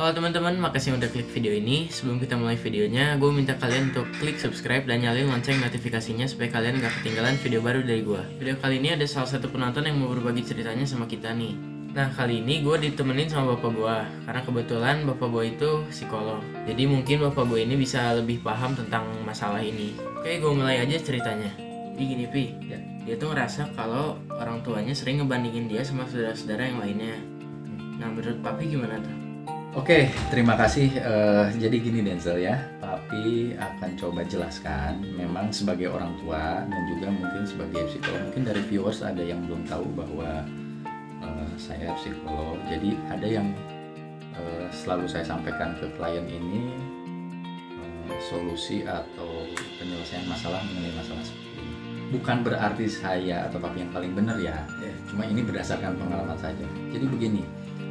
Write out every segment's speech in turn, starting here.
Halo teman-teman, makasih udah klik video ini. Sebelum kita mulai videonya, gue minta kalian untuk klik subscribe dan nyalain lonceng notifikasinya supaya kalian gak ketinggalan video baru dari gue. Video kali ini ada salah satu penonton yang mau berbagi ceritanya sama kita nih. Nah, kali ini gue ditemenin sama bapak gue, karena kebetulan bapak gue itu psikolog. Jadi mungkin bapak gue ini bisa lebih paham tentang masalah ini. Oke, gue mulai aja ceritanya. Jadi gini Pi, dia tuh ngerasa kalau orang tuanya sering ngebandingin dia sama saudara-saudara yang lainnya. Nah, menurut Papi gimana tuh? Oke, terima kasih. Jadi gini Denzel ya, Papi akan coba jelaskan. Memang sebagai orang tua dan juga mungkin sebagai psikolog, mungkin dari viewers ada yang belum tahu bahwa saya psikolog. Jadi ada yang selalu saya sampaikan ke klien ini solusi atau penyelesaian masalah mengenai masalah seperti ini. Bukan berarti saya atau Papi yang paling benar ya, cuma ini berdasarkan pengalaman saja. Jadi begini.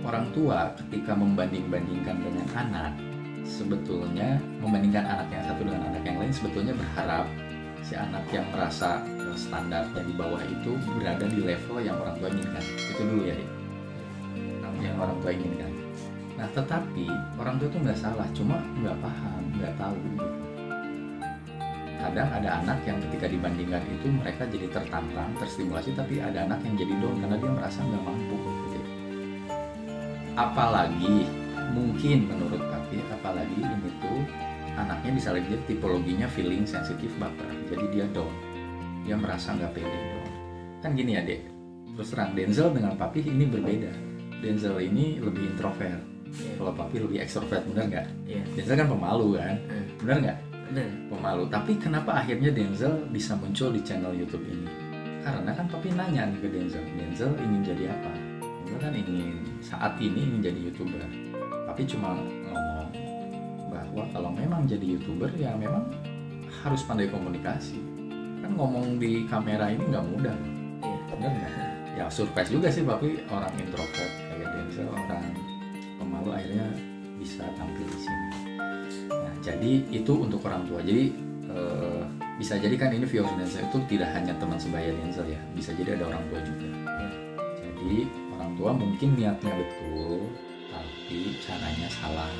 Orang tua ketika membanding-bandingkan dengan anak, sebetulnya membandingkan anak yang satu dengan anak yang lain, sebetulnya berharap si anak yang merasa standarnya di bawah itu berada di level yang orang tua inginkan. Itu dulu ya, yang orang tua inginkan. Nah, tetapi orang tua itu nggak salah, cuma nggak paham, nggak tahu. Kadang ada anak yang ketika dibandingkan itu mereka jadi tertantang, terstimulasi, tapi ada anak yang jadi down karena dia merasa nggak mampu. Apalagi mungkin menurut Papi, apalagi ini tuh anaknya bisa lihat tipologinya feeling sensitif baper, jadi dia down, dia merasa nggak pede down. Kan gini ya dek, terus terang Denzel dengan Papi ini berbeda. Denzel ini lebih introvert, kalau Papi lebih ekstrovert, benar nggak? Denzel kan pemalu kan, benar nggak? Pemalu. Tapi kenapa akhirnya Denzel bisa muncul di channel YouTube ini? Karena kan Papi nanya nih ke Denzel, Denzel ingin jadi apa? Kan ingin saat ini ingin jadi YouTuber, tapi cuma ngomong bahwa kalau memang jadi YouTuber ya memang harus pandai komunikasi. Kan ngomong di kamera ini nggak mudah, bener nggak? Ya surprise juga sih, tapi orang introvert kayak Denzel, orang pemalu akhirnya bisa tampil di sini. Nah, jadi itu untuk orang tua. Jadi bisa jadi kan ini viewers Denzel itu tidak hanya teman sebaya Denzel ya, bisa jadi ada orang tua juga. Jadi orang tua mungkin niatnya betul, tapi caranya salah.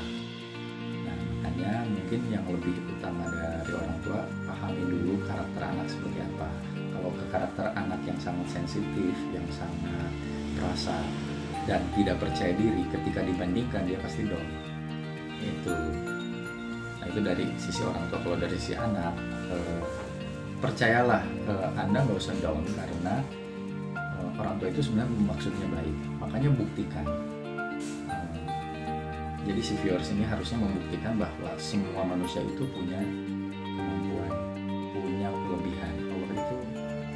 Nah, makanya mungkin yang lebih utama dari orang tua, pahami dulu karakter anak seperti apa. Kalau ke karakter anak yang sangat sensitif, yang sangat perasa dan tidak percaya diri, ketika dibandingkan dia pasti down. Itu. Nah, itu dari sisi orang tua. Kalau dari sisi anak, percayalah, Anda nggak usah down karena orang tua itu sebenarnya maksudnya baik, makanya buktikan. Jadi si viewers ini harusnya membuktikan bahwa semua manusia itu punya kemampuan, punya kelebihan. Allah itu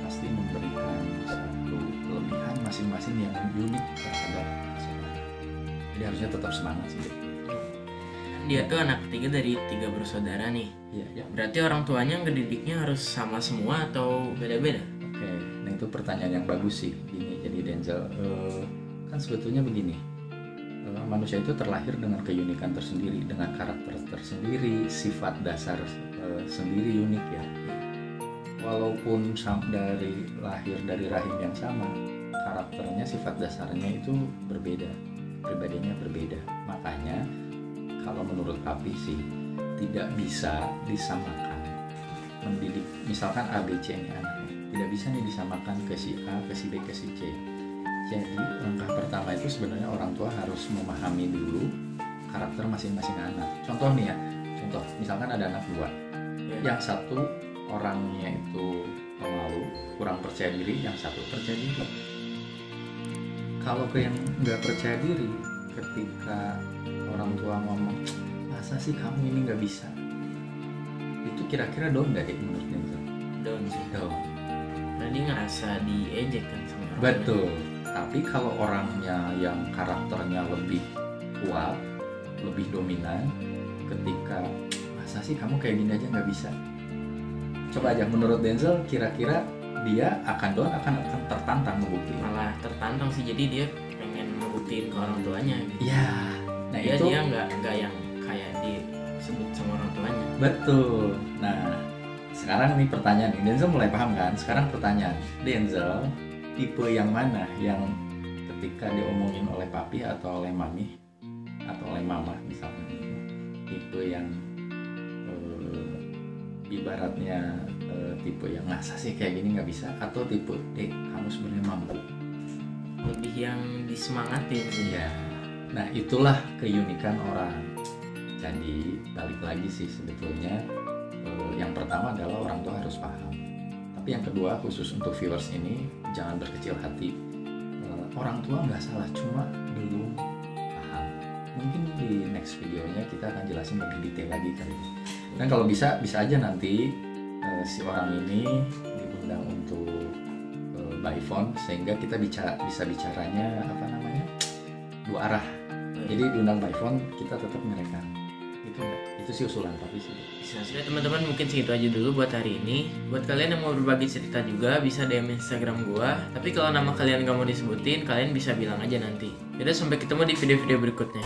pasti memberikan satu kelebihan masing-masing yang unik terhadap seseorang. Jadi harusnya tetap semangat sih. Dia tuh anak ketiga dari 3 bersaudara nih. Iya. Berarti orang tuanya ngedidiknya harus sama semua atau beda-beda? Oke, nah itu pertanyaan yang bagus sih. Gini, jadi Denzel, kan sebetulnya begini, manusia itu terlahir dengan keunikan tersendiri, dengan karakter tersendiri, sifat dasar sendiri unik ya. Walaupun dari lahir dari rahim yang sama, karakternya, sifat dasarnya itu berbeda, pribadinya berbeda. Makanya kalau menurut Papi sih tidak bisa disamakan mendidik, misalkan A, B, C ini anaknya, tidak bisa nih disamakan ke si A, ke si B, ke si C. Jadi langkah pertama itu sebenarnya orang tua harus memahami dulu karakter masing-masing anak. Contoh nih ya, contoh misalkan ada anak 2, yang satu orangnya itu pemalu, kurang percaya diri, yang satu percaya diri. Kalau ke yang nggak percaya diri, ketika orang tua ngomong, masa sih kamu ini nggak bisa, itu kira-kira down nggak deh menurut Denzel? Down sih. Down. Karena dia ngerasa diejek kan sama orang. Betul. Tapi kalau orangnya yang karakternya lebih kuat, lebih dominan, ketika masa sih kamu kayak gini aja nggak bisa, coba aja menurut Denzel kira-kira dia akan down, akan tertantang membuktikan. Malah tertantang sih, jadi dia pengen ngebuktiin ke orang tuanya gitu. Ya, nah dia, itu dia nggak yang kayak disebut sama orang tuanya. betul. Nah, sekarang nih pertanyaan nih, Denzel mulai paham kan? Sekarang pertanyaan, Denzel tipe yang mana yang ketika diomongin oleh Papi atau oleh Mami atau oleh mama misalnya, tipe yang ibaratnya tipe yang masa sih kayak gini nggak bisa, atau tipe kamu sebenarnya mampu, lebih yang disemangatin. Iya. Nah itulah keunikan orang. Jadi balik lagi sih sebetulnya yang pertama adalah orang tua harus paham. Tapi yang kedua khusus untuk viewers ini jangan berkecil hati. Orang tua nggak salah, cuma belum paham. Mungkin di next videonya kita akan jelasin lebih detail lagi kali ini. Dan kalau bisa aja nanti si orang ini diundang untuk by phone sehingga kita bisa bicaranya dua arah. Jadi diundang by phone kita tetap merekam. Itu sih usulan tapi sih. Sudah teman-teman, mungkin segitu aja dulu buat hari ini. Buat kalian yang mau berbagi cerita juga bisa DM Instagram gua. Tapi kalau nama kalian gak mau disebutin, kalian bisa bilang aja nanti. Yaudah, sampai ketemu di video-video berikutnya.